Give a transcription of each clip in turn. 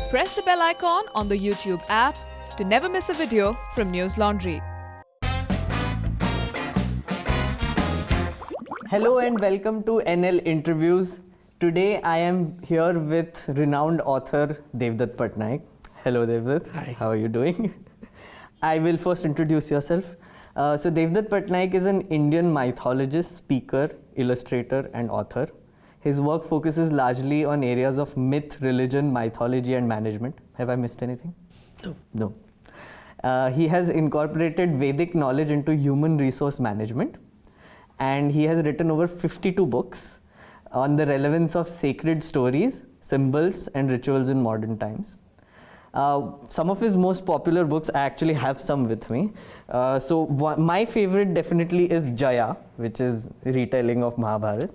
Press the bell icon on the YouTube app to never miss a video from Newslaundry. Hello and welcome to NL Interviews. Today I am here with renowned author Devdutt Pattanaik. Hello Devdutt. Hi. How are you doing? I will first introduce yourself. So Devdutt Pattanaik is an Indian mythologist, speaker, illustrator and author. His work focuses largely on areas of myth, religion, mythology and management. Have I missed anything? No. He has incorporated Vedic knowledge into human resource management, and he has written over 52 books on the relevance of sacred stories, symbols and rituals in modern times. Some of his most popular books, I actually have some with me. My favorite definitely is Jaya, which is a retelling of Mahabharata.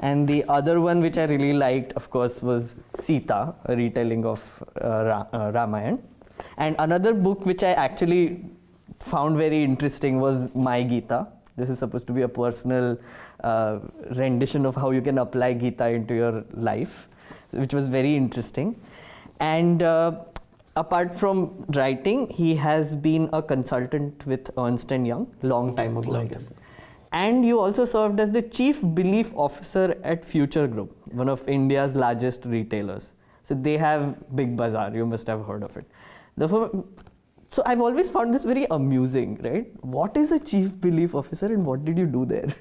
And the other one which I really liked, of course, was Sita, a retelling of Ramayana. And another book which I actually found very interesting was My Gita. This is supposed to be a personal rendition of how you can apply Gita into your life, which was very interesting. And apart from writing, he has been a consultant with Ernst & Young, long time ago. Long time. And you also served as the Chief Belief Officer at Future Group, one of India's largest retailers. So they have Big Bazaar, you must have heard of it. So I've always found this very amusing, right? What is a Chief Belief Officer and what did you do there?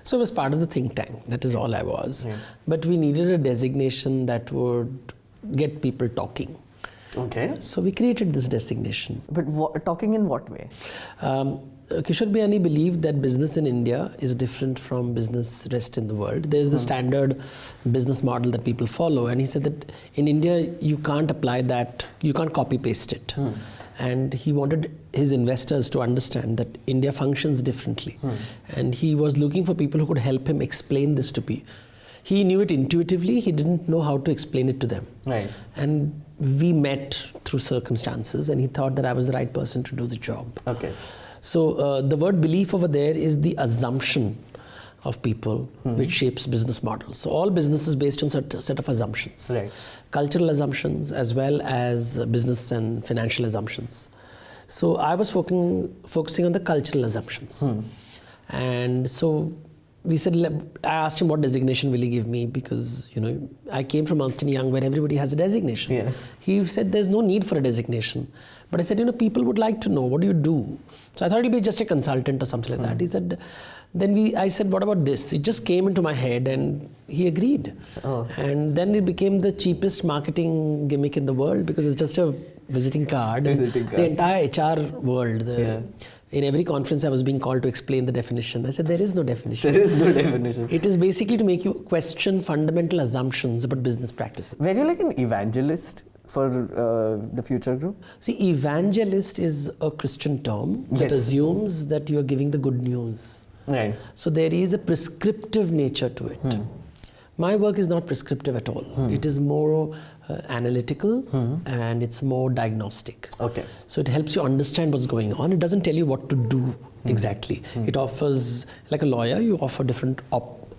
So I was part of the think tank, that is all I was. Yeah. But we needed a designation that would get people talking. Okay. So we created this designation. But talking in what way? Kishore Biyani believed that business in India is different from business rest in the world. There is the standard business model that people follow, and he said that in India you can't apply that, you can't copy paste it. And he wanted his investors to understand that India functions differently. And he was looking for people who could help him explain this to people. He knew it intuitively, he didn't know how to explain it to them. Right. And we met through circumstances, and he thought that I was the right person to do the job. Okay. So the word belief over there is the assumption of people which shapes business models. So all business is based on a set of assumptions. Right. Cultural assumptions as well as business and financial assumptions. So I was focusing on the cultural assumptions. And so we said, I asked him what designation will he give me, because I came from Ernst & Young where everybody has a designation. Yeah. He said there's no need for a designation. But I said, people would like to know, what do you do? So I thought he'd be just a consultant or something like that. He said, I said, what about this? It just came into my head and he agreed. Oh. And then it became the cheapest marketing gimmick in the world, because it's just a visiting card. The entire HR world, in every conference I was being called to explain the definition. I said, there is no definition. There is no definition. It is basically to make you question fundamental assumptions about business practices. Were you like an evangelist for the Future Group? See, evangelist is a Christian term that assumes that you are giving the good news. Right. So there is a prescriptive nature to it. My work is not prescriptive at all. It is more analytical and it's more diagnostic. Okay. So it helps you understand what's going on. It doesn't tell you what to do exactly. It offers, like a lawyer, you offer different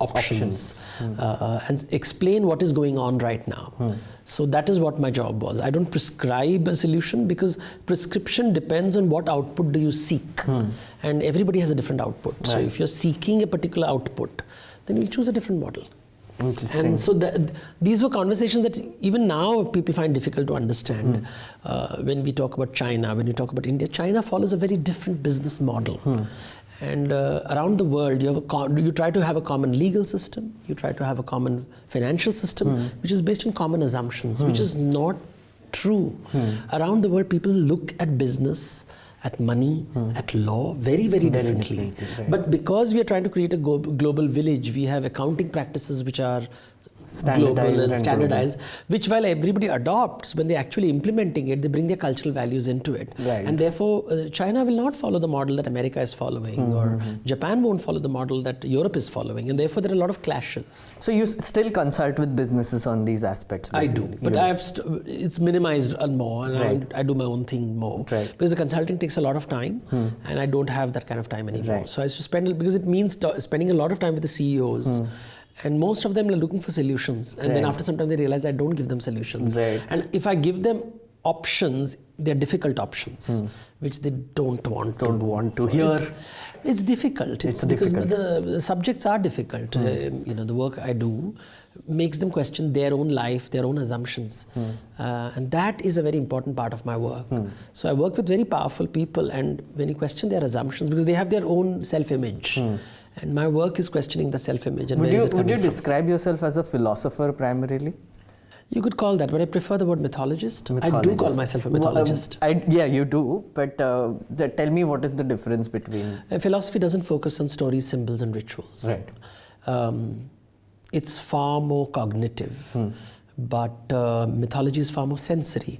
options and explain what is going on right now. So that is what my job was. I don't prescribe a solution, because prescription depends on what output do you seek. And everybody has a different output. Right. So if you're seeking a particular output, then you'll choose a different model. Interesting. And so these were conversations that even now people find difficult to understand. When we talk about China, when we talk about India, China follows a very different business model. And around the world, you try to have a common legal system, you try to have a common financial system, which is based on common assumptions, which is not true. Around the world, people look at business, at money, at law, very, very differently. Right. But because we are trying to create a global village, we have accounting practices which are global and standardized, which while everybody adopts, when they're actually implementing it, they bring their cultural values into it. Right. And therefore, China will not follow the model that America is following, or Japan won't follow the model that Europe is following, and therefore there are a lot of clashes. So you still consult with businesses on these aspects? Basically. I do, but it's minimized more, and I do my own thing more. Right. Because the consulting takes a lot of time, and I don't have that kind of time anymore. Right. So I used to spend, because it means spending a lot of time with the CEOs, And most of them are looking for solutions. And then after some time they realize I don't give them solutions. Right. And if I give them options, they're difficult options, which they don't want to hear. It's difficult. It's because difficult. the subjects are difficult. The work I do makes them question their own life, their own assumptions. And that is a very important part of my work. So I work with very powerful people, and when you question their assumptions, because they have their own self-image. And my work is questioning the self-image and where is it coming from. Would you describe yourself as a philosopher primarily? You could call that, but I prefer the word mythologist. I do call myself a mythologist. Yeah, you do. But tell me, what is the difference between... Philosophy doesn't focus on stories, symbols and rituals. Right. It's far more cognitive. But mythology is far more sensory.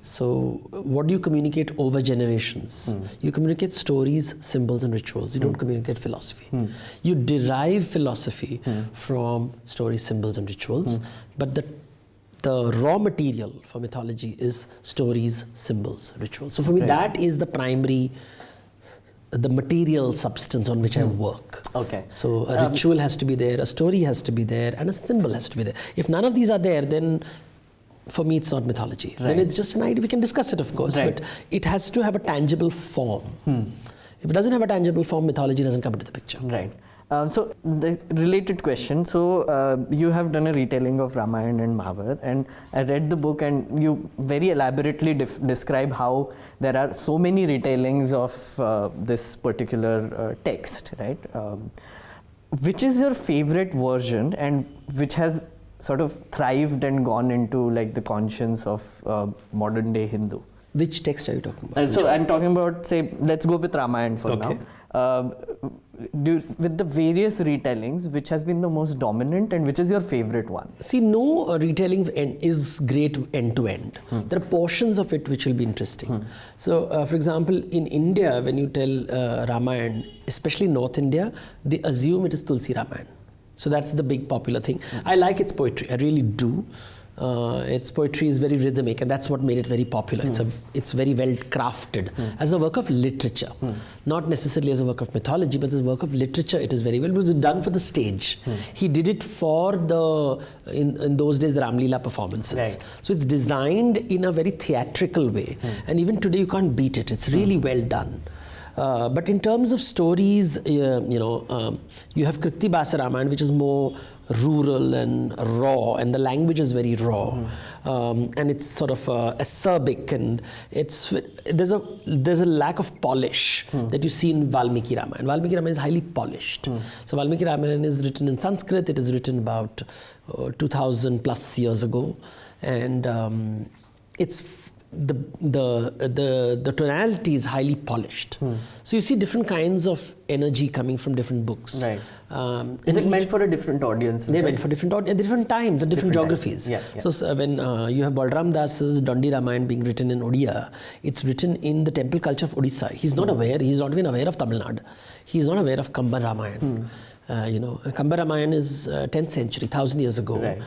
So what do you communicate over generations? You communicate stories, symbols and rituals. You don't communicate philosophy. You derive philosophy from stories, symbols and rituals. But the raw material for mythology is stories, symbols, rituals. So for me, that is the primary, the material substance on which I work. Okay. So a ritual has to be there, a story has to be there, and a symbol has to be there. If none of these are there, then for me it's not mythology. Then it's just an idea. We can discuss it, of course, but it has to have a tangible form. If it doesn't have a tangible form, mythology doesn't come into the picture. Right. So the related question. So you have done a retelling of Ramayana and Mahabharata, and I read the book, and you very elaborately describe how there are so many retellings of this particular text, right? Which is your favorite version, and which has sort of thrived and gone into like the conscience of modern day Hindu? Which text are you talking about? So I'm talking about, say, let's go with Ramayana for now. With the various retellings, which has been the most dominant and which is your favorite one? See, no retelling is great end to end. There are portions of it which will be interesting. So, for example, in India, when you tell Ramayana, especially North India, they assume it is Tulsi Ramayana. So that's the big popular thing. I like its poetry, I really do. Its poetry is very rhythmic, and that's what made it very popular. It's very well crafted as a work of literature, not necessarily as a work of mythology, but as a work of literature. It is very well. It was done for the stage. He did it for in those days the Ramlila performances. Right. So it's designed in a very theatrical way, and even today you can't beat it. It's really well done. But in terms of stories, you have Kriti Basa Ramayana, which is more rural and raw, and the language is very raw, and it's sort of acerbic, and there's a lack of polish that you see in Valmiki Ramayana. Valmiki Ramayana is highly polished. So Valmiki Ramayana is written in Sanskrit. It is written about 2000 plus years ago, and it's the tonality is highly polished. So you see different kinds of energy coming from different books. Right. Is it meant for a different audience? They're meant for different times and different geographies. Yeah. So when you have Balram Das's Dandi Ramayana being written in Odia, it's written in the temple culture of Odisha. He's not even aware of Tamil Nadu. He's not aware of Kamba Ramayana. Kamba Ramayana is 10th century, 1000 years ago. Right.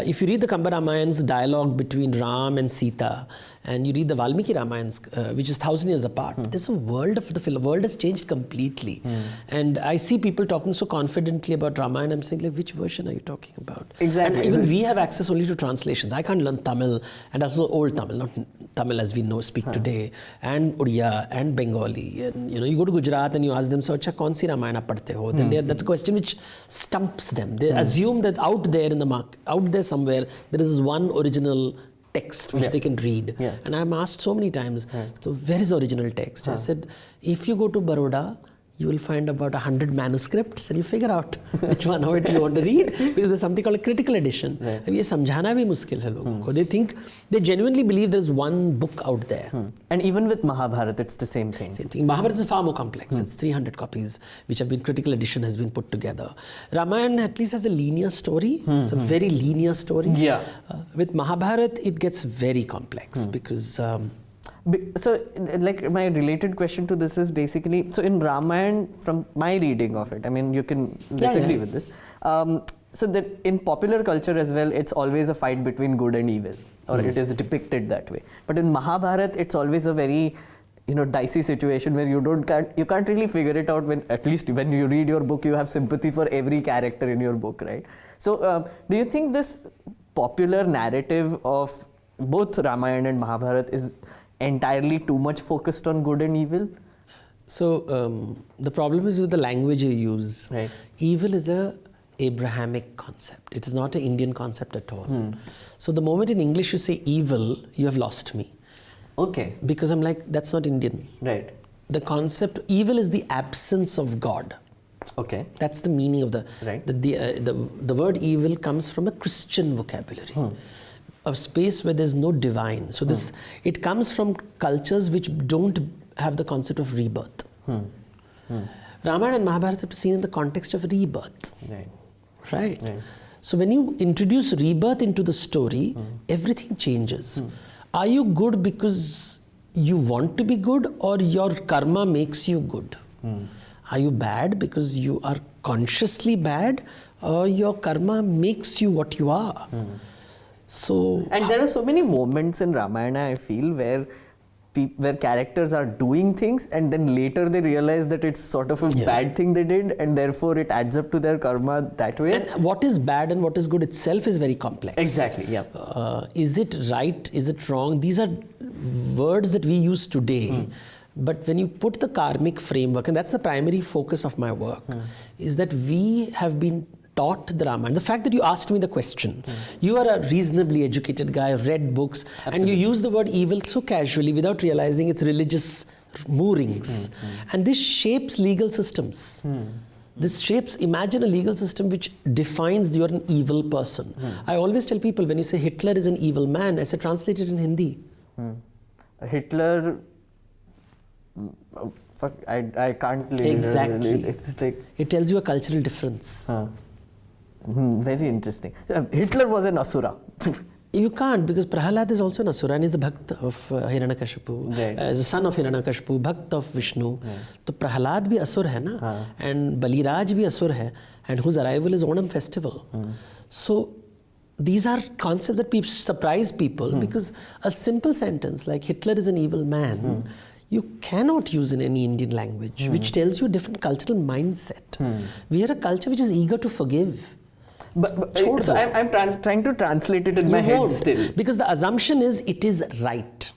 If you read the Kamba Ramayan's dialogue between Ram and Sita, and you read the Valmiki Ramayans, which is 1000 years apart, there's a world of the world has changed completely. And I see people talking so confidently about Ramayana. I'm saying, like, which version are you talking about? Exactly. And even we have access only to translations. I can't learn Tamil, and also old Tamil, not Tamil as we speak today, and Odia and Bengali. And you go to Gujarat and you ask them, so acha kaun si Ramayana padhte ho? Then that's a question which stumps them. They assume that out there in the market, out there somewhere, there is one original text which they can read. And I'm asked so many times, so where is the original text? I said, if you go to Baroda, you will find about 100 manuscripts, and you figure out which one of it you want to read, because there's something called a critical edition. अब ये समझाना भी मुश्किल है लोगों को. They genuinely believe there's one book out there. And even with Mahabharata, it's the same thing. Mahabharata is far more complex. It's 300 copies, which have been critical edition has been put together. Ramayana at least has a linear story. It's a very linear story. With Mahabharata, it gets very complex because. So, like, my related question to this is basically, so in Ramayana, from my reading of it, I mean, you can disagree with this. So that in popular culture as well, it's always a fight between good and evil, or it is depicted that way. But in Mahabharata, it's always a very dicey situation where you can't really figure it out, when at least when you read your book you have sympathy for every character in your book, right? So do you think this popular narrative of both Ramayana and Mahabharata is entirely too much focused on good and evil? So the problem is with the language you use. Right. Evil is a Abrahamic concept. It is not an Indian concept at all. So the moment in English you say evil, you have lost me. Okay. Because I'm like, that's not Indian. Right. The concept, evil is the absence of God. Okay. That's the meaning of the, Right. the word evil comes from a Christian vocabulary. A space where there's no divine. So it comes from cultures which don't have the concept of rebirth. Ramayana and Mahabharata have to be seen in the context of rebirth. Right. Right? Right. So when you introduce rebirth into the story, everything changes. Are you good because you want to be good, or your karma makes you good? Are you bad because you are consciously bad, or your karma makes you what you are? So, And there are so many moments in Ramayana, I feel, where characters are doing things and then later they realize that it's sort of a bad thing they did, and therefore it adds up to their karma that way. and what is bad and what is good itself is very complex. Exactly, yeah. Is it right? Is it wrong? These are words that we use today. But when you put the karmic framework, and that's the primary focus of my work, is that we have been taught the Ramayana. The fact that you asked me the question, you are a reasonably educated guy, read books, and you use the word evil so casually without realizing its religious moorings. And this shapes legal systems. This shapes, imagine a legal system which defines you're an evil person. I always tell people, when you say Hitler is an evil man, I say translate it in Hindi. Hitler, fuck, I can't really. Exactly. It's like. It tells you a cultural difference. Very interesting. Hitler was an asura. You can't, because Prahalad is also an asura and is a bhakta of Hiranyakashipu, Right. as a son of Hiranyakashipu, bhakta of Vishnu. So Prahalad bhi asur hai na, and Baliraj bhi asur hai, and whose arrival is Onam festival. So these are concepts that surprise people, because a simple sentence like Hitler is an evil man, you cannot use in any Indian language, which tells you a different cultural mindset. We are a culture which is eager to forgive. But so I'm trying to translate it in my head still. Because the assumption is it is right.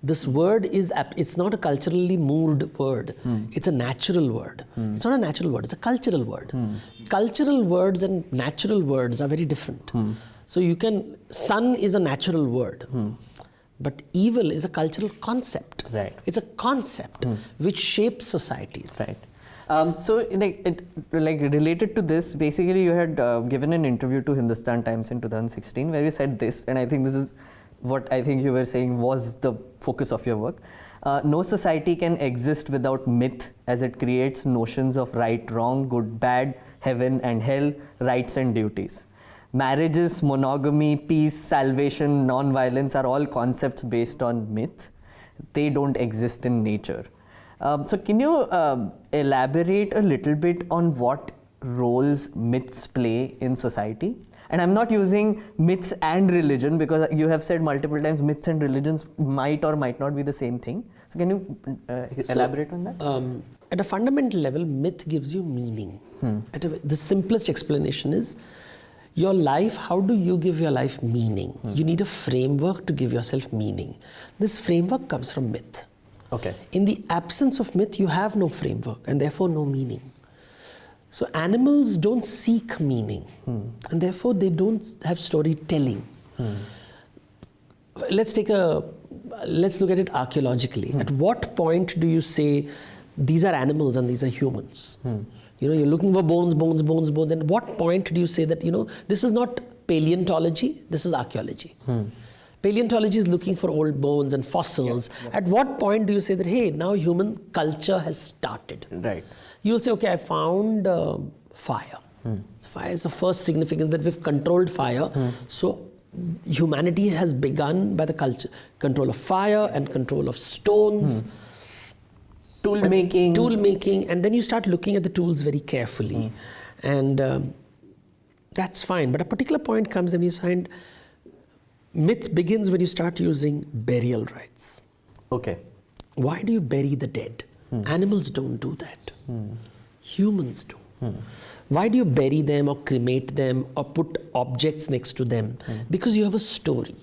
This word is, it's not a culturally moored word. It's a natural word. It's not a natural word, it's a cultural word. Cultural words and natural words are very different. So sun is a natural word. But evil is a cultural concept. Right. It's a concept which shapes societies. Right. So, related to this, basically you had given an interview to Hindustan Times in 2016 where you said this, and I think this is what I think you were saying was the focus of your work. No society can exist without myth, as it creates notions of right, wrong, good, bad, heaven and hell, rights and duties. Marriages, monogamy, peace, salvation, non-violence are all concepts based on myth. They don't exist in nature. So can you elaborate a little bit on what roles myths play in society? And I'm not using myths and religion, because you have said multiple times myths and religions might or might not be the same thing. So can you elaborate on that? At a fundamental level, myth gives you meaning. The simplest explanation is, your life, how do you give your life meaning? You need a framework to give yourself meaning. This framework comes from myth. Okay. In the absence of myth, you have no framework and therefore no meaning. So animals don't seek meaning, and therefore they don't have storytelling. Let's look at it archaeologically. At what point do you say these are animals and these are humans? You're looking for bones, and at what point do you say that, this is not paleontology, this is archaeology. Paleontology is looking for old bones and fossils. At what point do you say that, hey, now human culture has started? Right. You'll say, okay, I found fire. Fire is the first significance that we've controlled fire. So humanity has begun by the control of fire and control of stones. Tool making, and then you start looking at the tools very carefully. And that's fine. But a particular point comes when you find myth begins when you start using burial rites. Okay. Why do you bury the dead? Animals don't do that. Humans do. Why do you bury them or cremate them or put objects next to them? Because you have a story.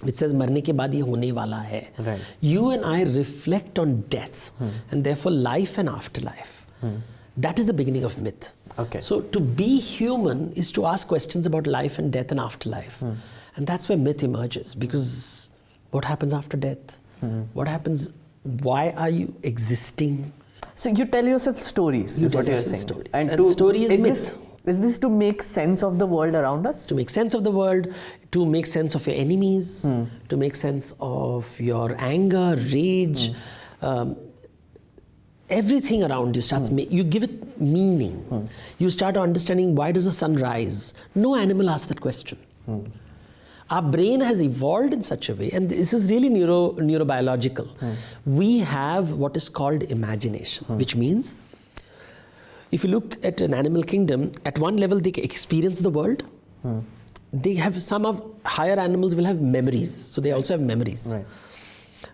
It says मरने के बाद ये होने वाला है. Right. You and I reflect on death and therefore life and afterlife. That is the beginning of myth. Okay. So to be human is to ask questions about life and death and afterlife. And that's where myth emerges, because what happens after death? What happens? Why are you existing? So you tell yourself stories, is what you're saying. Stories. And story is myth. Is this to make sense of the world around us? To make sense of the world, to make sense of your enemies, to make sense of your anger, rage, everything around you starts, you give it meaning. You start understanding, why does the sun rise? No animal asks that question. Our brain has evolved in such a way, and this is really neurobiological. We have what is called imagination, which means if you look at an animal kingdom, at one level they experience the world. They have, some of higher animals will have memories, so they also have memories. Right.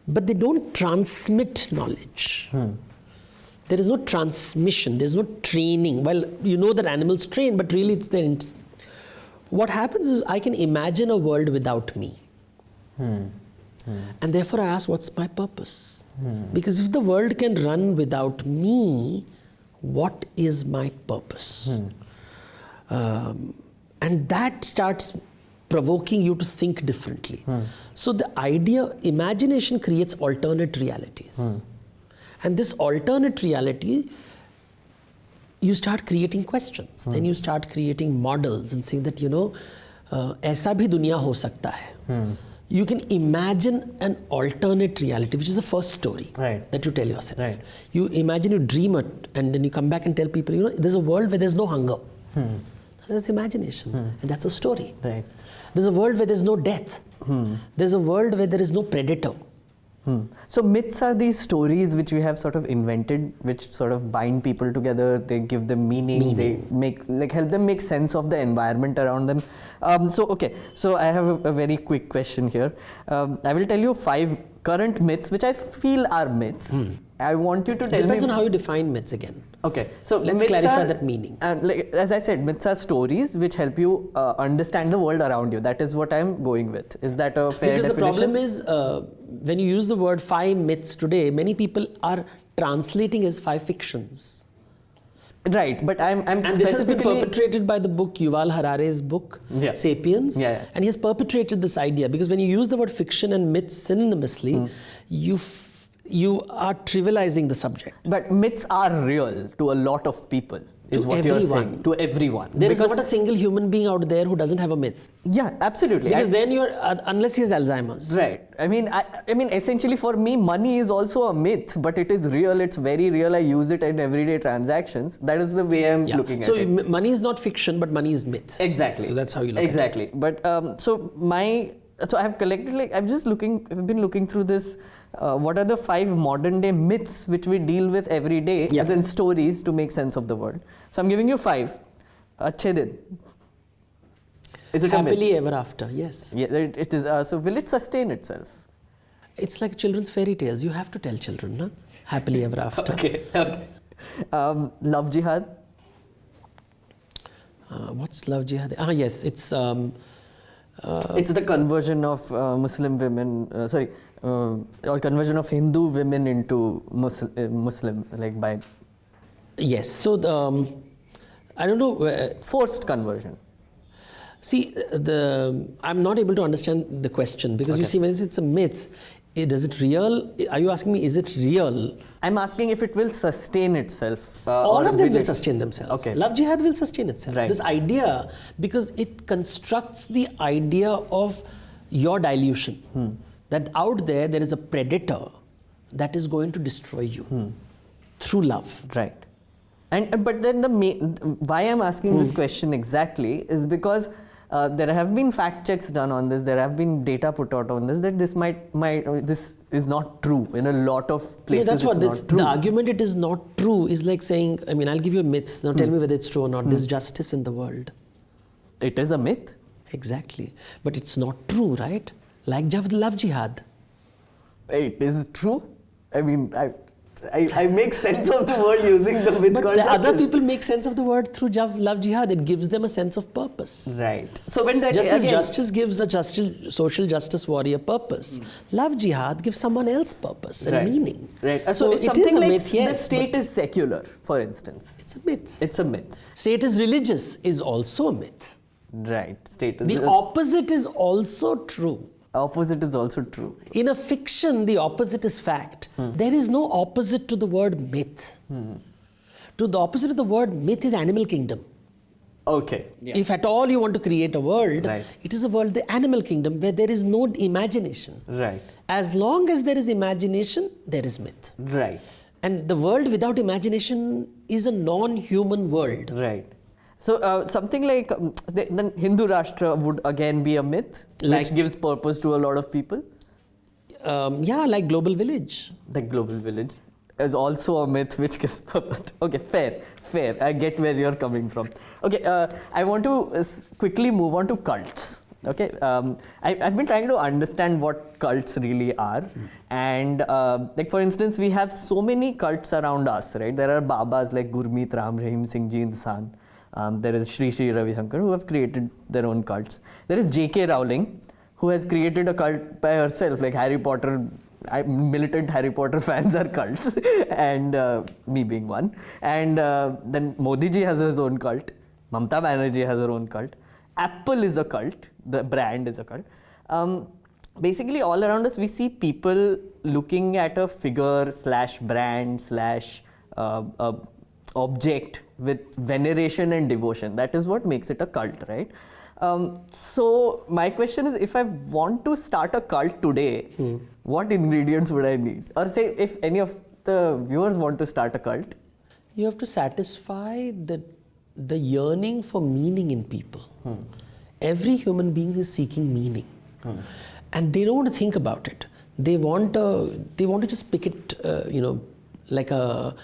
But they don't transmit knowledge. There is no transmission, there's no training. Well, you know that animals train, but really it's their... What happens is I can imagine a world without me. And therefore I ask, what's my purpose? Because if the world can run without me, what is my purpose? And that starts provoking you to think differently. So the idea, imagination creates alternate realities. And this alternate reality, you start creating questions. Then you start creating models and saying that, ऐसा भी दुनिया हो सकता है. You can imagine an alternate reality, which is the first story that you tell yourself. Right. You imagine, you dream it, and then you come back and tell people, there's a world where there's no hunger. That's imagination, and that's a story. Right. There's a world where there's no death. There's a world where there is no predator. So myths are these stories which we have sort of invented, which sort of bind people together. They give them meaning. They help them make sense of the environment around them. So I have a very quick question here. I will tell you 5 current myths which I feel are myths. I want you to tell me. Depends on how you define myths again. Okay, so let's clarify that meaning. As I said, myths are stories which help you understand the world around you. That is what I'm going with. Is that a fair definition? Because the problem is, when you use the word 5 myths today, many people are translating as 5 fictions. Right, but I'm and this has been perpetrated by the book, Yuval Harare's book, Sapiens. And he has perpetrated this idea, because when you use the word fiction and myths synonymously, you are trivializing the subject. But myths are real to a lot of people, is what you're saying. To everyone. There is not a single human being out there who doesn't have a myth. Yeah, absolutely. Because then you're, unless he has Alzheimer's. Right. I mean, essentially for me, money is also a myth, but it is real. It's very real. I use it in everyday transactions. That is the way I'm looking at it. So money is not fiction, but money is myth. Exactly. So that's how you look at it. Exactly. But so I have collected, I've been looking through this. What are the 5 modern day myths which we deal with every day as in stories to make sense of the world? So I'm giving you 5. Achhe din. Is it happily ever after? Yes. Yeah, it is. So will it sustain itself? It's like children's fairy tales. You have to tell children, no? Happily ever after. Okay. Love jihad. What's love jihad? Yes, it's the conversion of Muslim women. Or conversion of Hindu women into Muslim, like by. Yes. So I don't know. Forced conversion. See, I'm not able to understand the question, because you see, when it's a myth, is it real? Are you asking me, is it real? I'm asking if it will sustain itself. All of them will sustain themselves. Okay. Love jihad will sustain itself. Right. This idea, because it constructs the idea of your dilution. That out there is a predator that is going to destroy you through love. Right. But then why I'm asking this question exactly is because there have been fact checks done on this. There have been data put out on this that this this is not true in a lot of places. That's what not true. The argument it is not true is like saying, I'll give you a myth. Now tell me whether it's true or not. There's justice in the world. It is a myth. Exactly, but it's not true, right? Like love jihad. It is true. I mean, I make sense of the word using the myth But called the justice. other people make sense of the word through love jihad. It gives them a sense of purpose. Right. So when that Just as again, justice gives a social justice warrior purpose, love jihad gives someone else purpose and right. meaning. Right. So it's it something is a like myth, yes, the state is secular, for instance. it's a myth. It's a myth. State is religious is also a myth. Right. State is The opposite is also true. opposite is also true. In a fiction, the opposite is fact. There is no opposite to the word myth. To the opposite of the word myth is animal kingdom. Okay. If at all you want to create a world, Right. it is a world, the animal kingdom, where there is no imagination. Right. As long as there is imagination, there is myth. Right. And the world without imagination is a non-human world. Right. So something like the Hindu Rashtra would again be a myth, Like- which gives purpose to a lot of people. Yeah, like Global Village. The global village is also a myth which gives purpose. Okay, fair. I get where you're coming from. Okay, I want to quickly move on to cults. Okay, I've been trying to understand what cults really are, and like for instance, we have so many cults around us, right? There are Babas like Gurmeet Ram Rahim Singh Ji Insan. There is Sri Sri Ravi Shankar who have created their own cults. There is J.K. Rowling who has created a cult by herself, like Harry Potter. Militant Harry Potter fans are cults, and me being one. And then Modi ji has his own cult. Mamata Banerjee has her own cult. Apple is a cult. The brand is a cult. Basically, all around us, we see people looking at a figure / brand / object with veneration and devotion. That is what makes it a cult, right? So my question is, if I want to start a cult today, what ingredients would I need? Or say, if any of the viewers want to start a cult, You have to satisfy the yearning for meaning in people. Every human being is seeking meaning, and they don't want to think about it. They want to just pick it, like a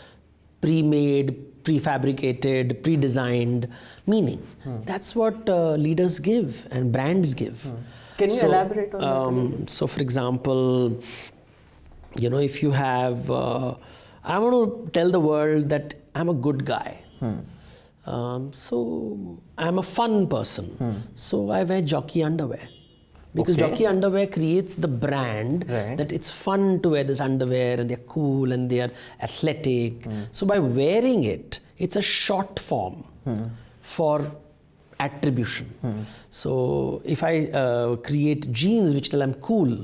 pre-made, prefabricated, pre-designed meaning. That's what leaders give and brands give. Can you elaborate on that? So, for example, if you have, I want to tell the world that I'm a good guy. So I'm a fun person. So I wear jockey underwear. Because Okay. jockey underwear creates the brand Right. that it's fun to wear this underwear and they're cool and they're athletic. So by wearing it, it's a short form for attribution. So if I create jeans which tell I'm cool,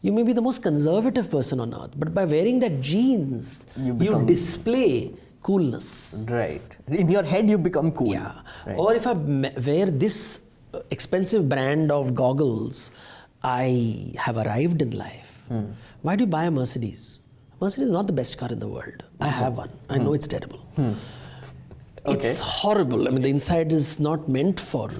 you may be the most conservative person on earth, but by wearing that jeans, you display coolness. right. In your head, you become cool. Yeah. Right. Or if I wear this expensive brand of goggles, I have arrived in life. Why do you buy a Mercedes? Mercedes is not the best car in the world. I have one. I know it's terrible. It's horrible. I mean, the inside is not meant for...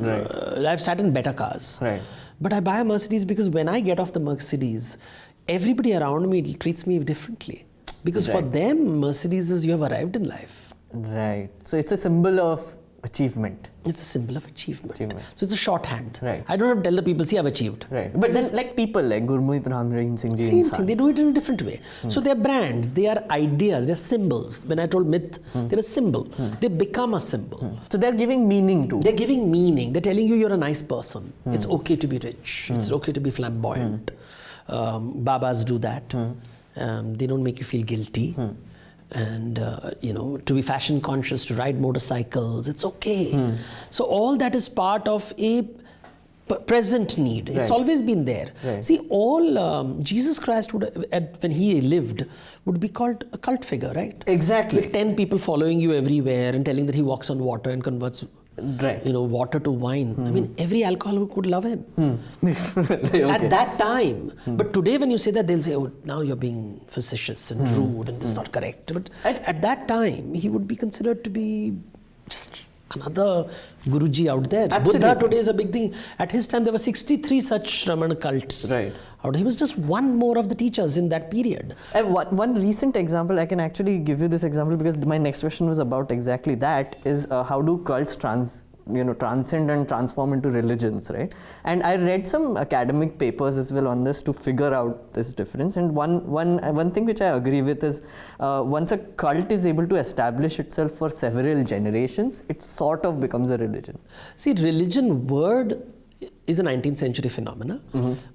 I've sat in better cars. Right. But I buy a Mercedes because when I get off the Mercedes, everybody around me treats me differently. Because for them, Mercedes is you have arrived in life. Right. So it's a symbol of achievement. It's a symbol of achievement. Achievement. So it's a shorthand. Right. I don't have to tell the people, see, I've achieved. Right. But then, like people like Gurmeet Ram Rahim Singh Ji Same Insan. thing, they do it in a different way. So they're brands, they are ideas, they're symbols. When I told myth, they're a symbol. They become a symbol. So they're giving meaning to. They're giving meaning. They're telling you you're a nice person. It's okay to be rich. It's okay to be flamboyant. Babas do that. They don't make you feel guilty. And to be fashion conscious, to ride motorcycles, it's okay. So all that is part of a present need. It's Right. always been there. Right. See, all Jesus Christ would, when he lived, would be called a cult figure, right? Exactly. With 10 people following you everywhere and telling that he walks on water and converts Right. water to wine. I mean, every alcoholic would love him Okay. at that time. But today, when you say that, they'll say, "Oh, now you're being facetious and rude, and this is not correct." But at that time, he would be considered to be just another Guruji out there. Absolutely. Buddha today is a big thing. At his time, there were 63 such Ramana cults. Right. He was just one more of the teachers in that period. I have one recent example. I can actually give you this example because my next question was about exactly that. Is how do cults transcend and transform into religions, right? And I read some academic papers as well on this to figure out this difference. And one thing which I agree with is once a cult is able to establish itself for several generations, it sort of becomes a religion. See, religion word is a 19th century phenomena.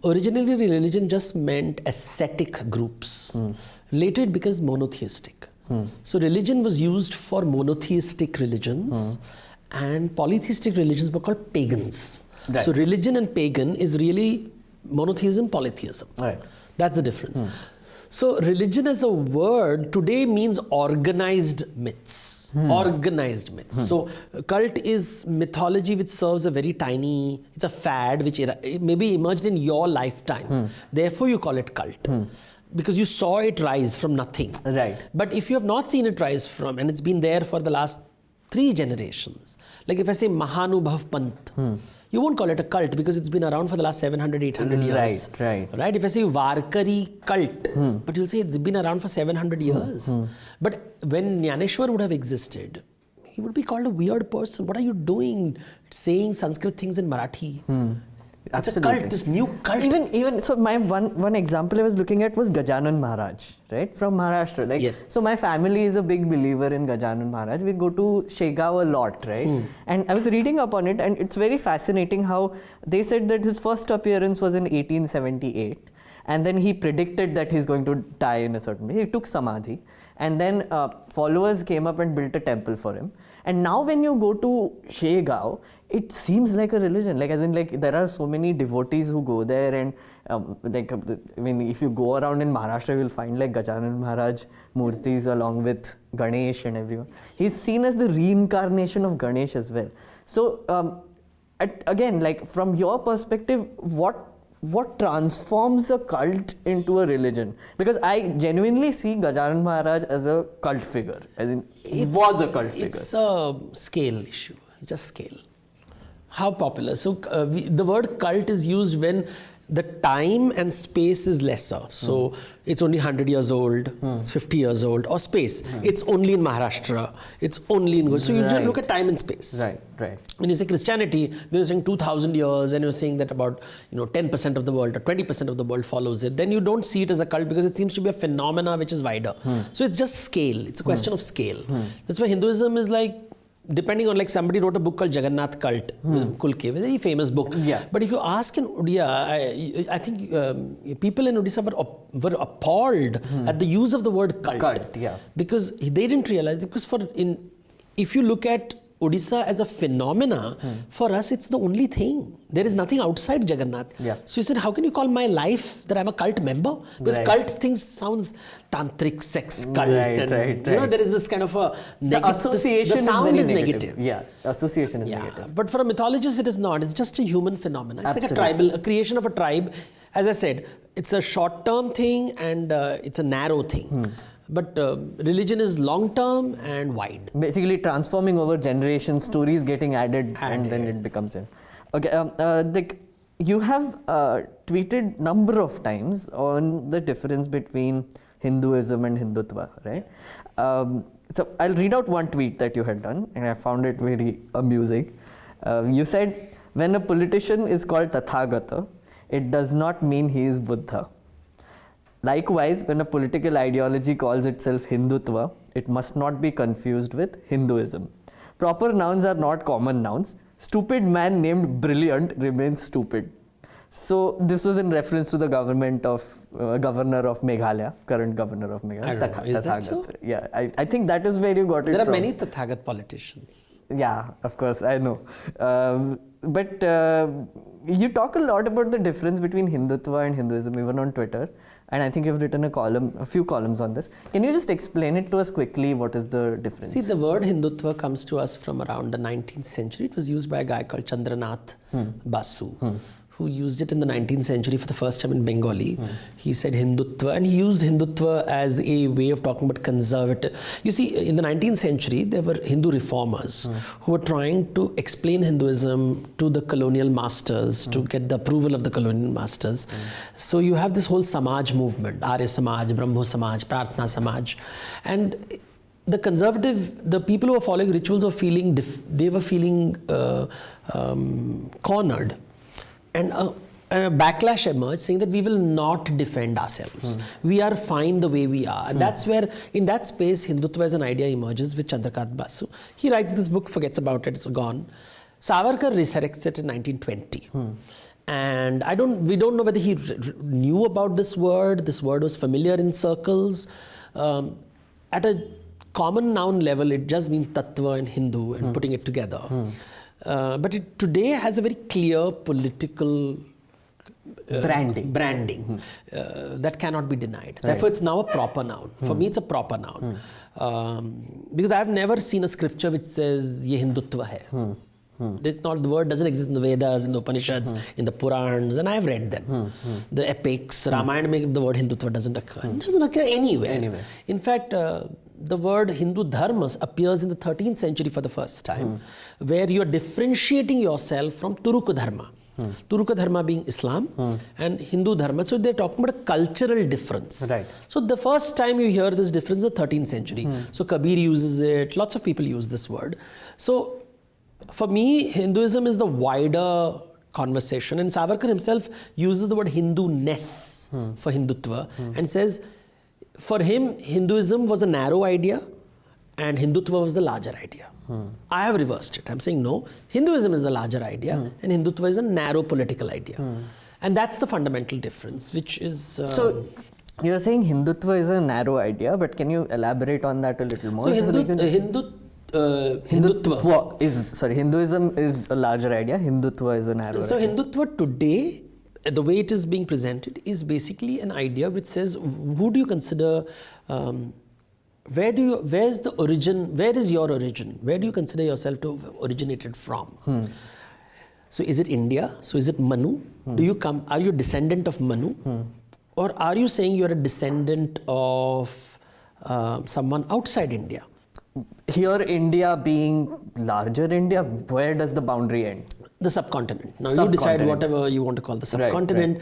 Originally, religion just meant ascetic groups. Later, it becomes monotheistic. So, religion was used for monotheistic religions, and polytheistic religions were called pagans. Right. So, religion and pagan is really monotheism, polytheism. Right. That's the difference. So, religion as a word today means organized myths. Organized myths. So, cult is mythology which serves a very tiny, it's a fad which maybe emerged in your lifetime. Therefore, you call it cult. Because you saw it rise from nothing. Right. But if you have not seen it rise from, and it's been there for the last 3 generations, like if I say Mahanubhav Pant, you won't call it a cult because it's been around for the last 700, 800 years. Right. If I say Varkari cult, but you'll say it's been around for 700 years. But when Jnaneshwar would have existed, he would be called a weird person. What are you doing saying Sanskrit things in Marathi? It's Absolutely. a cult, this new cult. Even so, my one example I was looking at was Gajanan Maharaj, right, from Maharashtra. Like, yes. So my family is a big believer in Gajanan Maharaj. We go to Shegaon a lot, right? And I was reading up on it, and it's very fascinating how they said that his first appearance was in 1878, and then he predicted that he's going to die in a certain way. He took samadhi, and then followers came up and built a temple for him. And now when you go to Shegaon, it seems like a religion, like as in like there are so many devotees who go there, and if you go around in Maharashtra, you'll find like Gajanan Maharaj murtis along with Ganesh and everyone. He's seen as the reincarnation of Ganesh as well. So again, like from your perspective, what transforms a cult into a religion? Because I genuinely see Gajanan Maharaj as a cult figure, as in he was a cult figure. It's a scale issue, it's just scale. How popular? So the word cult is used when the time and space is lesser. So it's only 100 years old, it's 50 years old, or space. It's only in Maharashtra, it's only in... So you just look at time and space. Right. When you say Christianity, then you're saying 2000 years, and you're saying that about 10% of the world or 20% of the world follows it. Then you don't see it as a cult because it seems to be a phenomena which is wider. So it's just scale. It's a question of scale. That's why Hinduism is like, depending on, like somebody wrote a book called Jagannath Cult, Kulke, a very famous book. Yeah. But if you ask in Odia, I think people in Odisha were appalled at the use of the word cult. Because they didn't realize, because if you look at Odisha as a phenomena, for us it's the only thing. There is nothing outside Jagannath. So you said, how can you call my life that I'm a cult member? Because cult things sounds tantric, sex cult. There is this kind of a negative... The association the sound is is negative. Yeah, association is negative. But for a mythologist it is not. It's just a human phenomenon. It's like a creation of a tribe. As I said, it's a short-term thing and it's a narrow thing. But religion is long-term and wide. Basically transforming over generations, stories getting added. And then it becomes it. Okay, you have tweeted number of times on the difference between Hinduism and Hindutva, right? So I'll read out one tweet that you had done, and I found it very amusing. You said, when a politician is called Tathagata, it does not mean he is Buddha. Likewise, when a political ideology calls itself Hindutva, it must not be confused with Hinduism. Proper nouns are not common nouns. Stupid man named Brilliant remains stupid. So this was in reference to the governor of Meghalaya, current governor of Meghalaya. I don't know. Is that so? Yeah, I think that is where you got it from. There are many Tathagat politicians. Yeah, of course, I know. But you talk a lot about the difference between Hindutva and Hinduism, even on Twitter. And I think you've written a few columns on this. Can you just explain it to us quickly? What is the difference? See, the word Hindutva comes to us from around the 19th century. It was used by a guy called Chandranath Basu, who used it in the 19th century for the first time in Bengali. He said Hindutva, and he used Hindutva as a way of talking about conservative. You see, in the 19th century, there were Hindu reformers who were trying to explain Hinduism to the colonial masters, to get the approval of the colonial masters. So you have this whole Samaj movement, Arya Samaj, Brahmo Samaj, Prarthana Samaj. And the conservative, the people who were following rituals were feeling, they were feeling cornered. And a backlash emerged saying that we will not defend ourselves. We are fine the way we are. And that's where, in that space, Hindutva as an idea emerges with Chandrakant Basu. He writes this book, forgets about it, it's gone. Savarkar resurrects it in 1920. And we don't know whether he knew about this word. This word was familiar in circles. At a common noun level, it just means tattva and Hindu and putting it together. But it today has a very clear political branding that cannot be denied. Therefore, it's now a proper noun. For me, it's a proper noun. Because I've never seen a scripture which says, ye Hindutva hai. It's not, the word doesn't exist in the Vedas, in the Upanishads, in the Purans, and I've read them. The epics, Ramayana, the word Hindutva doesn't occur. It doesn't occur anywhere. In fact, the word Hindu dharma appears in the 13th century for the first time, where you are differentiating yourself from Turuka dharma. Turuka dharma being Islam and Hindu dharma. So they're talking about a cultural difference. Right. So the first time you hear this difference is the 13th century. So Kabir uses it, lots of people use this word. So for me, Hinduism is the wider conversation, and Savarkar himself uses the word Hindu-ness for Hindutva and says, for him, Hinduism was a narrow idea and Hindutva was the larger idea. I have reversed it. I'm saying no, Hinduism is the larger idea and Hindutva is a narrow political idea. And that's the fundamental difference, which is... So, you're saying Hindutva is a narrow idea, but can you elaborate on that a little more? So Hinduism is a larger idea, Hindutva is a narrow idea. So Hindutva today, the way it is being presented, is basically an idea which says, who do you consider, where's the origin, where is your origin? Where do you consider yourself to have originated from? So is it India? So is it Manu? Are you a descendant of Manu? Or are you saying you're a descendant of someone outside India? Here, India being larger India, where does the boundary end? The subcontinent. Now you decide whatever you want to call the subcontinent.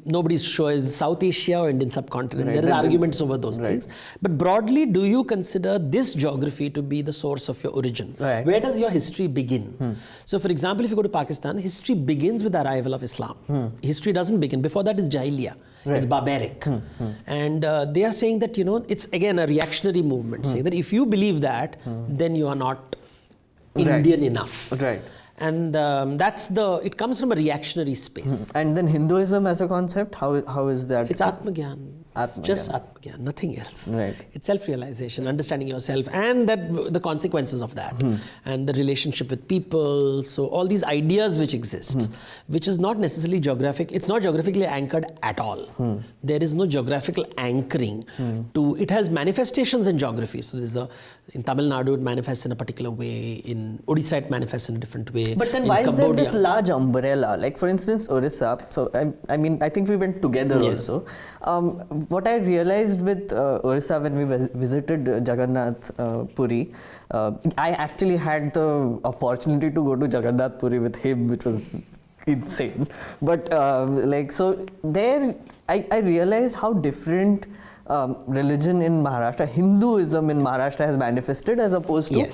Nobody's sure is South Asia or Indian subcontinent. There is arguments over those things. But broadly, do you consider this geography to be the source of your origin? Where does your history begin? So for example, if you go to Pakistan, history begins with the arrival of Islam. History doesn't begin. Before that is Jahiliyyah. It's barbaric. And they are saying that, it's again a reactionary movement, saying that if you believe that, then you are not Indian enough. And it comes from a reactionary space. And then Hinduism as a concept, how is that? It's Atmagyan. It's just Atmagyan, nothing else. It's self-realization, understanding yourself, and the consequences of that, and the relationship with people. So all these ideas which exist, which is not necessarily geographic. It's not geographically anchored at all. There is no geographical anchoring to. It has manifestations in geography. So in Tamil Nadu it manifests in a particular way. In Odisha it manifests in a different way. But then why is there this large umbrella? Like for instance, Orissa. So I think we went together also. What I realized with Orissa when we visited Jagannath Puri, I actually had the opportunity to go to Jagannath Puri with him, which was insane. But so there, I realized how different religion in Maharashtra, Hinduism in Maharashtra has manifested as opposed to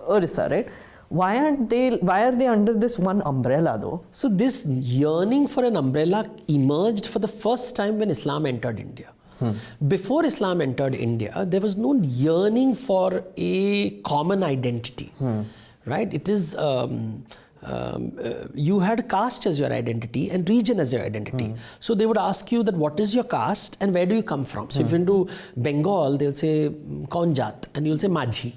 Orissa, right? Why are they under this one umbrella though? So this yearning for an umbrella emerged for the first time when Islam entered India. Before Islam entered India, there was no yearning for a common identity, right? It is, you had caste as your identity and region as your identity. So they would ask you that what is your caste and where do you come from? So if you went to Bengal, they'll say Kaun Jat and you'll say Majhi.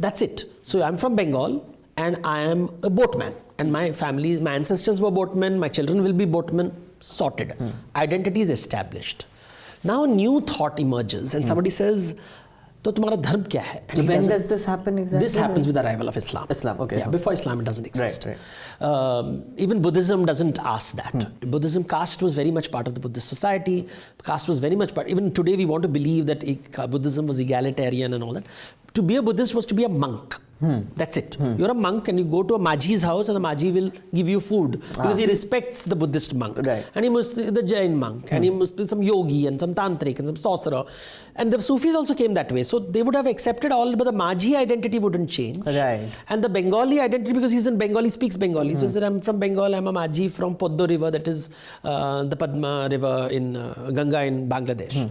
That's it. So I'm from Bengal and I am a boatman and my family, my ancestors were boatmen, my children will be boatmen, sorted. Identity is established. Now a new thought emerges and somebody says, तो तुम्हारा धर्म क्या है? So when does this happen exactly? This happens with the arrival of Islam. Okay. Yeah, before Islam it doesn't exist. Even Buddhism doesn't ask that. Buddhism, caste was very much part of the Buddhist society. Caste was very much part. Even today we want to believe that Buddhism was egalitarian and all that. To be a Buddhist was to be a monk. That's it. You're a monk and you go to a Maji's house and the Maji will give you food because he respects the Buddhist monk. Right. And he must be the Jain monk and he must be some yogi and some tantric and some sorcerer. And the Sufis also came that way. So they would have accepted all, but the Maji identity wouldn't change. Right. And the Bengali identity, because he's in Bengal, he speaks Bengali. So he said, I'm from Bengal, I'm a Maji from Poddo River, that is the Padma River in Ganga in Bangladesh.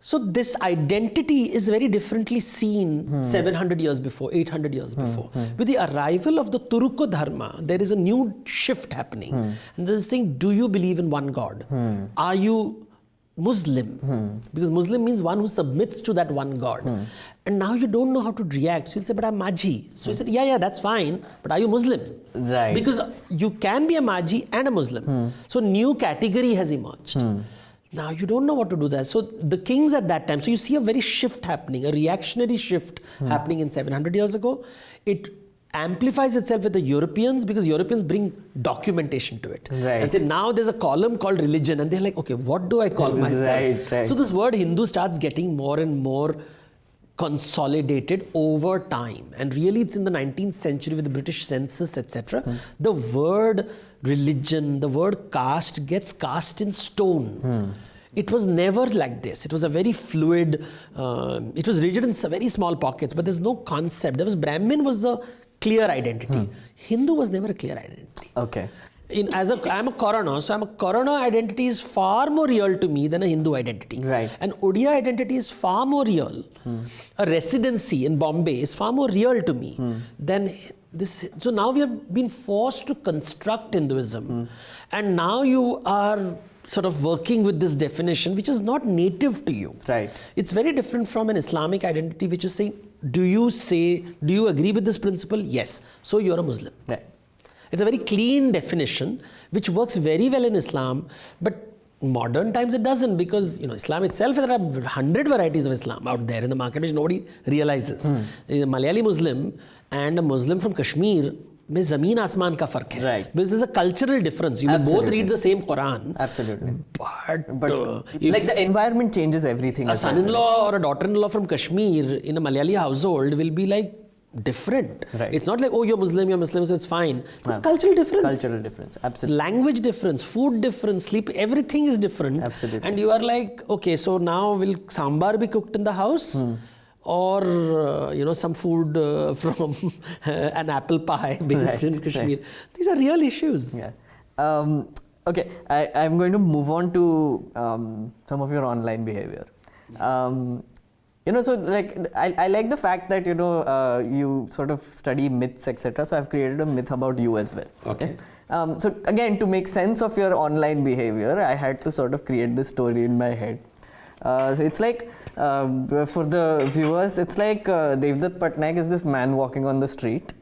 So this identity is very differently seen 700 years before, 800 years before. With the arrival of the Turko Dharma, there is a new shift happening. And there's this thing, do you believe in one God? Are you Muslim? Because Muslim means one who submits to that one God. And now you don't know how to react. So you'll say, but I'm Maji. So he said, yeah, that's fine. But are you Muslim? Right. Because you can be a Maji and a Muslim. So new category has emerged. Now you don't know what to do there. So the kings at that time, so you see a very shift happening, a reactionary shift happening in 700 years ago. It amplifies itself with the Europeans because Europeans bring documentation to it. Right. And say now there's a column called religion and they're like, okay, what do I call myself? Right. So this word Hindu starts getting more and more consolidated over time. And really it's in the 19th century with the British census, etc. The word religion, the word caste gets cast in stone. It was never like this. It was a very fluid, it was rigid in very small pockets, but there's no concept. There was Brahmin was a clear identity. Hindu was never a clear identity. Okay. I'm a Karana, so I'm a Karana identity is far more real to me than a Hindu identity. Right. An Odia identity is far more real. A residency in Bombay is far more real to me than this. So now we have been forced to construct Hinduism, and now you are sort of working with this definition which is not native to you. Right. It's very different from an Islamic identity which is saying, do you agree with this principle? Yes. So you're a Muslim. Right. It's a very clean definition which works very well in Islam, but modern times it doesn't because Islam itself, there are 100 varieties of Islam out there in the market which nobody realizes. A Malayali Muslim and a Muslim from Kashmir, में ज़मीन आसमान का फ़र्क है. Right. Because there's a cultural difference. You will both read the same Quran. Absolutely. But like the environment changes everything. A son-in-law or a daughter-in-law from Kashmir in a Malayali household will be like different. Right. It's not like, oh, you're Muslim, so it's fine. There's cultural difference. Cultural difference, absolutely. Language difference, food difference, sleep, everything is different. Absolutely. And you are like, okay, so now will sambar be cooked in the house? Or some food from an apple pie based in Kashmir. Right. These are real issues. Yeah. Okay, I'm going to move on to some of your online behavior. So like I like the fact that you sort of study myths, etc. So I've created a myth about you as well. Okay. So again, to make sense of your online behavior, I had to sort of create this story in my head. So it's like, for the viewers, it's like Devdutt Pattanaik is this man walking on the street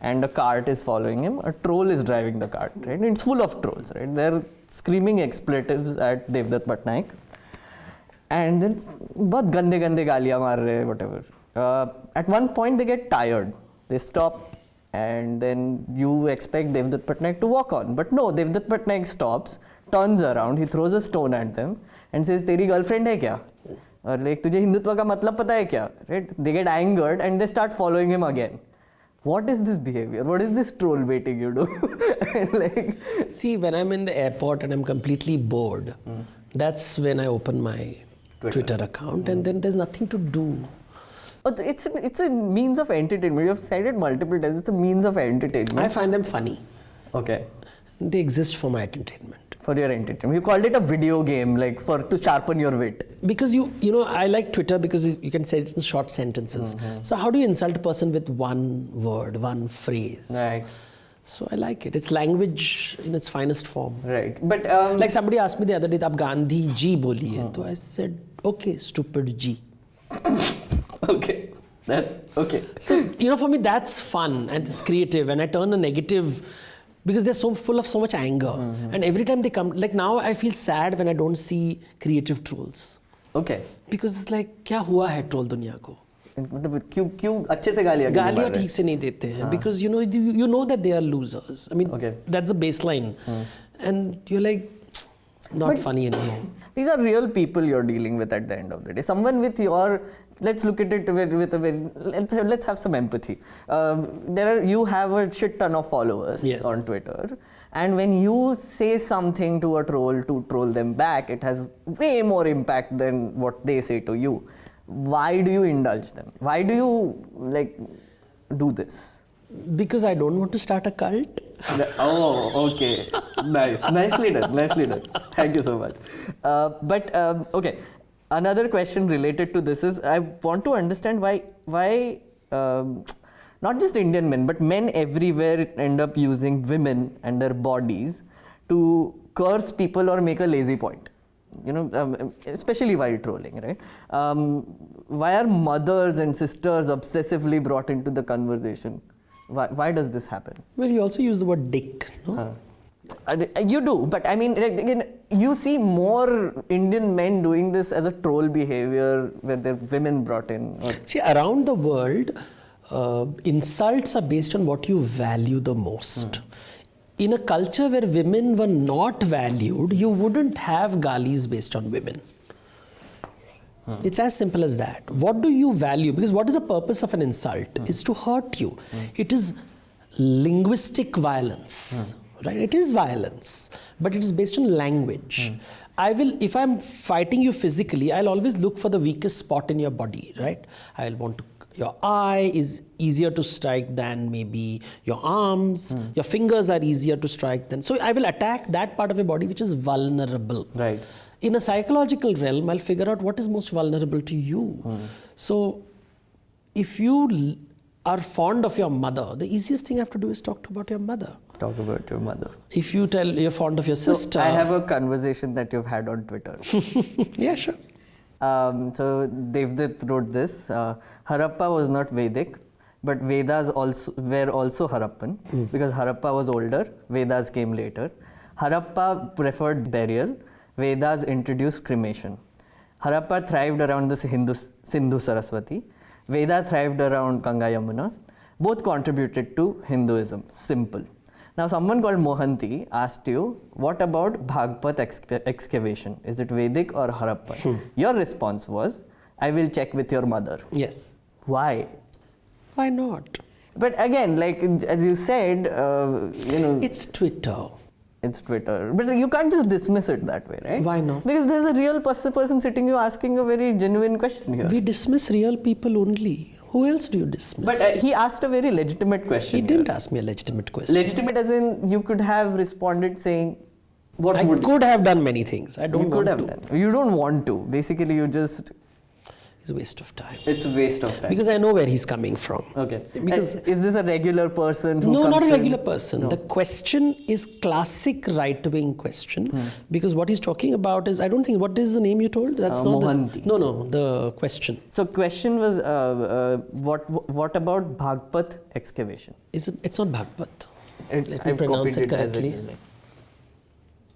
and a cart is following him. A troll is driving the cart, right? And it's full of trolls, right? They're screaming expletives at Devdutt Pattanaik. And then बहुत गंदे गंदे गालियाँ मार रहे, whatever. At one point they get tired. They stop and then you expect Devdutt Pattanaik to walk on. But no, Devdutt Pattanaik stops, turns around, he throws a stone at them and says, तेरी girlfriend है क्या? और like तुझे हिंदुत्व का मतलब पता है क्या? Right? They get angered and they start following him again. What is this behavior? What is this troll baiting you do? Like, see, when I'm in the airport and I'm completely bored, that's when I open my Twitter account and then there's nothing to do. It's a means of entertainment. You have said it multiple times. It's a means of entertainment. I find them funny. Okay. They exist for my entertainment. For your entertainment. You called it a video game, like to sharpen your wit. Because I like Twitter because you can say it in short sentences. So how do you insult a person with one word, one phrase? Right. So I like it. It's language in its finest form. Right. But like somebody asked me the other day, "Aap Gandhi ji boli hai?" So I said, "Okay, stupid G." Okay. That's okay. So for me that's fun and it's creative, and I turn a negative. Because they're so full of so much anger. And every time they come, like now I feel sad when I don't see creative trolls. Okay. Because it's like, क्या हुआ है troll दुनिया को? मतलब क्यों अच्छे से गालियाँ ठीक से नहीं देते हैं. Because you know that they are losers. I mean, that's the baseline. And you're like, Not funny anymore. These are real people you're dealing with at the end of the day. Someone with your, let's look at it with a very, let's have some empathy. You have a shit ton of followers on Twitter, and when you say something to a troll to troll them back, it has way more impact than what they say to you. Why do you indulge them? Why do you do this? Because I don't want to start a cult. Oh, okay. Nice. Nicely done. Nicely done. Thank you so much. Okay. Another question related to this is, I want to understand why not just Indian men, but men everywhere end up using women and their bodies to curse people or make a lazy point. Especially while trolling, right? Why are mothers and sisters obsessively brought into the conversation? Why does this happen? Well, you also use the word dick, no? You do, but I mean, you see more Indian men doing this as a troll behavior where there are women brought in. See, around the world, insults are based on what you value the most. In a culture where women were not valued, you wouldn't have galis based on women. It's as simple as that. What do you value? Because what is the purpose of an insult? Is to hurt you. It is linguistic violence, right? It is violence, but it is based on language. If I'm fighting you physically, I'll always look for the weakest spot in your body, right? I'll want to. Your eye is easier to strike than maybe your arms. Your fingers are easier to strike than. So I will attack that part of your body which is vulnerable. Right. In a psychological realm, I'll figure out what is most vulnerable to you. So if you are fond of your mother, the easiest thing I have to do is talk about your mother. Talk about your mother. If you tell you're fond of your sister. I have a conversation that you've had on Twitter. Yeah, sure. So Devdutt wrote this. Harappa was not Vedic, but Vedas were also Harappan because Harappa was older, Vedas came later. Harappa preferred burial, Vedas introduced cremation. Harappa thrived around the Sindhu Saraswati. Veda thrived around Ganga Yamuna. Both contributed to Hinduism. Simple. Now, someone called Mohanty asked you, what about Bhagpat excavation? Is it Vedic or Harappan? Your response was, I will check with your mother. Yes. Why? Why not? But again, as you said, It's Twitter. It's Twitter. But you can't just dismiss it that way, right? Why not? Because there's a real person sitting you asking a very genuine question here. We dismiss real people only. Who else do you dismiss? But he asked a very legitimate question. He didn't ask me a legitimate question. Legitimate as in you could have responded saying, I could have done many things. I don't want to. You don't want to. Basically, you just... It's a waste of time. It's a waste of time. Because I know where he's coming from. Okay. Because is this a regular person who No, comes not a to regular person. No. The question is classic right-wing question. Because what he's talking about is, I don't think, what is the name you told? That's not Mohanty. The question. So question was, what about Bhagpat excavation? It's not Bhagpat. Let me I've pronounce copied it correctly.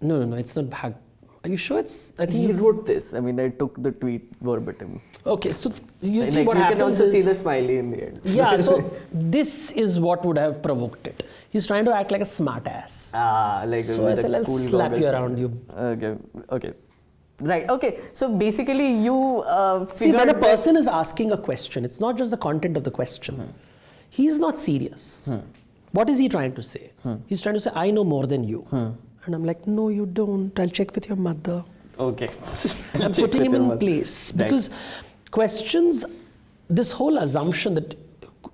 No, it's not Bhagpat. Are you sure it's... I think he wrote this. I mean, I took the tweet verbatim. Okay, so you see what you happens can also is... see the smiley in the end. Yeah, so this is what would have provoked it. He's trying to act like a smart ass. So I said, I'll slap you around you. Okay. Right, okay. So basically you see, when a person is asking a question, it's not just the content of the question. He's not serious. What is he trying to say? He's trying to say, I know more than you. And I'm like, no, you don't. I'll check with your mother. Okay. I'm putting him in place. Because questions, this whole assumption that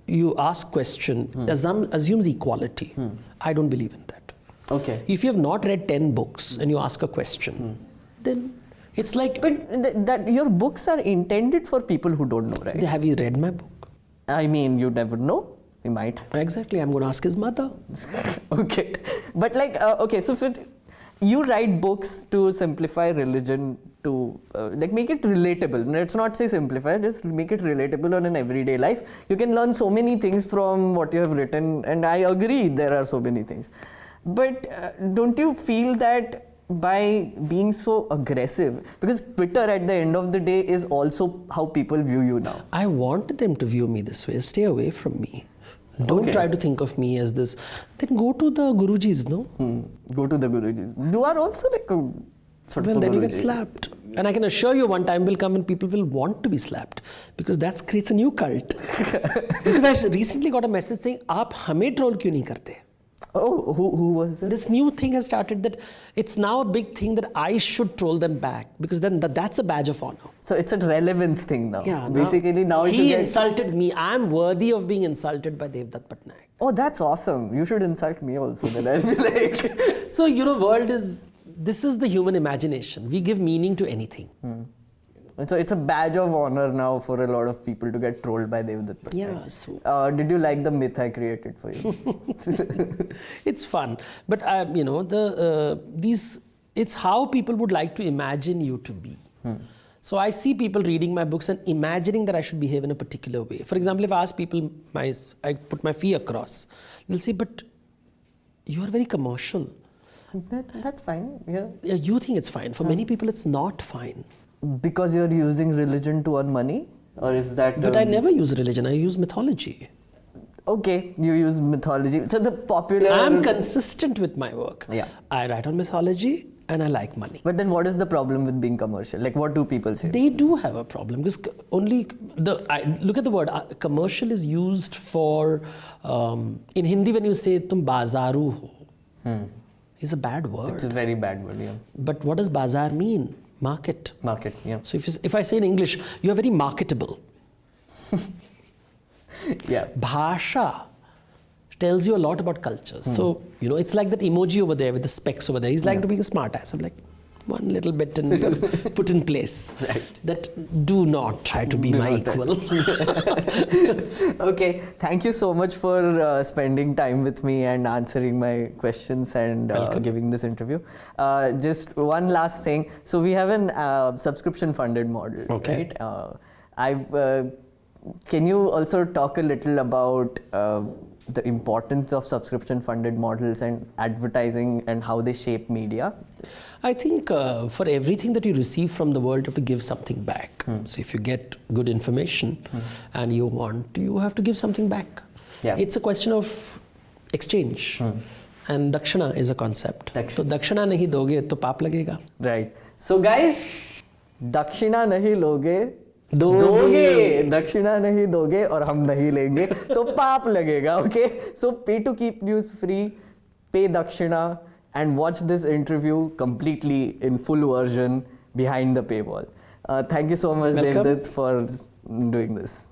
you ask question assumes equality. I don't believe in that. Okay. If you have not read 10 books and you ask a question, then it's like... But that your books are intended for people who don't know, right? Have you read my book? I mean, you never know. We might. Exactly. I'm going to ask his mother. Okay. But okay, so you write books to simplify religion, to make it relatable. Let's not say simplify, just make it relatable on an everyday life. You can learn so many things from what you have written, and I agree there are so many things. But don't you feel that by being so aggressive, because Twitter at the end of the day is also how people view you now. I wanted them to view me this way. Stay away from me. Don't try to think of me as this. Then go to the Gurujis, no? Go to the Gurujis. You are also Well, then you get slapped. And I can assure you one time will come when people will want to be slapped, because that creates a new cult. Because I recently got a message saying, "Aap hame troll kyun nahi karte?" Oh, who was this? This new thing has started that it's now a big thing that I should troll them back, because then that's a badge of honor. So it's a relevance thing now. Yeah. Basically now he insulted me. I'm worthy of being insulted by Devdutt Pattanaik. Oh, that's awesome. You should insult me also. Then I'll be like. So this is the human imagination. We give meaning to anything. So it's a badge of honor now for a lot of people to get trolled by Devdutt Pattanaik. Yeah. So did you like the myth I created for you? it's fun, but it's how people would like to imagine you to be. So I see people reading my books and imagining that I should behave in a particular way. For example, if I ask people, I put my fee across, they'll say, "But you are very commercial." That's fine. Yeah. You think it's fine. For many people, it's not fine. Because you're using religion to earn money, or is that? But I never use religion. I use mythology. Okay, you use mythology. So the popular. I'm consistent with my work. Yeah. I write on mythology and I like money. But then, what is the problem with being commercial? Like, what do people say? They do have a problem, because look at the word commercial is used for in Hindi when you say "tum bazaru ho," is a bad word. It's a very bad word. Yeah. But what does bazaar mean? Market. Market. Yeah. So if I say in English, you are very marketable. Yeah. Bhasha tells you a lot about cultures. So, it's like that emoji over there with the specs over there. He's like to be a smart ass. I'm like, one little bit and put in place. Right. That do not try to be my equal. Okay. Thank you so much for spending time with me and answering my questions and giving this interview. Just one last thing. So we have an subscription funded model. Okay. Right? Can you also talk a little about the importance of subscription funded models and advertising and how they shape media? I think for everything that you receive from the world, you have to give something back. So if you get good information and you have to give something back. Yeah. It's a question of exchange. And dakshina is a concept. So dakshina nahi doge to paap lagega. Right. So guys, dakshina nahi loge दोगे दक्षिणा नहीं दोगे और हम नहीं लेंगे तो पाप लगेगा. Okay, so pay to keep news free, pay dakshina and watch this interview completely in full version behind the paywall. Thank you so much, Devdutt, for doing this.